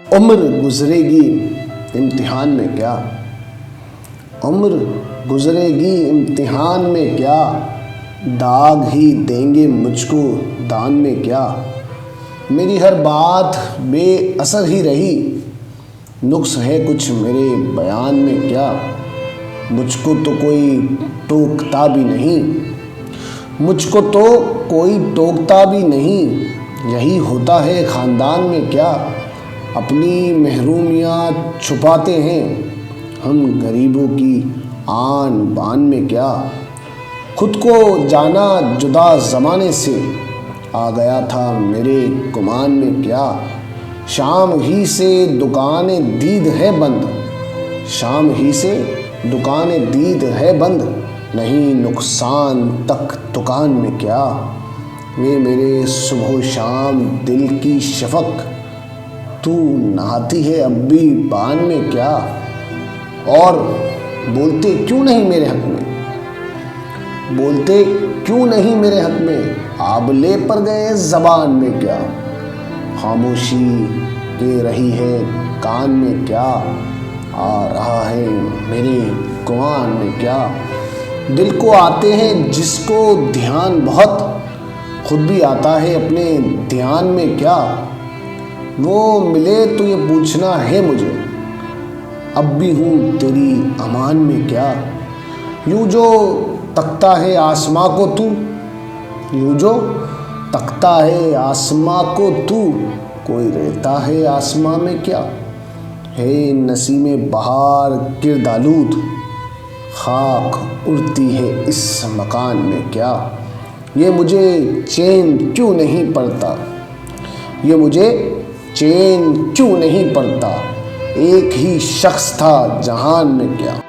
उम्र गुजरेगी इम्तिहान में क्या, उम्र गुजरेगी इम्तिहान में क्या, दाग ही देंगे मुझको दान में क्या। मेरी हर बात बेअसर ही रही, नुक्स है कुछ मेरे बयान में क्या। मुझको तो कोई टोकता भी नहीं, मुझको तो कोई टोकता भी नहीं, यही होता है ख़ानदान में क्या। अपनी महरूमियाँ छुपाते हैं हम गरीबों की आन बान में क्या। खुद को जाना जुदा ज़माने से, आ गया था मेरे गुमान में क्या। शाम ही से दुकानें दीद है बंद, शाम ही से दुकानें दीद है बंद, नहीं नुकसान तक दुकान में क्या। वे मेरे सुबह शाम दिल की शफक, तू नहाती है अब भी बान में क्या। और बोलते क्यों नहीं मेरे हक में, बोलते क्यों नहीं मेरे हक में, आबले पर गए ज़बान में क्या। खामोशी के रही है कान में क्या, आ रहा है मेरे गुमान में क्या। दिल को आते हैं जिसको ध्यान बहुत, खुद भी आता है अपने ध्यान में क्या। वो मिले तो ये पूछना है मुझे, अब भी हूँ तेरी अमान में क्या। यूँ जो तकता है आसमां को तू, यूँ जो तकता है आसमां को तू, कोई रहता है आसमां में क्या। है नसीमे बहार किरदालूद, खाक उड़ती है इस मकान में क्या। ये मुझे चैन क्यों नहीं पड़ता, ये मुझे चैन क्यों नहीं पड़ता, एक ही शख्स था जहान में क्या।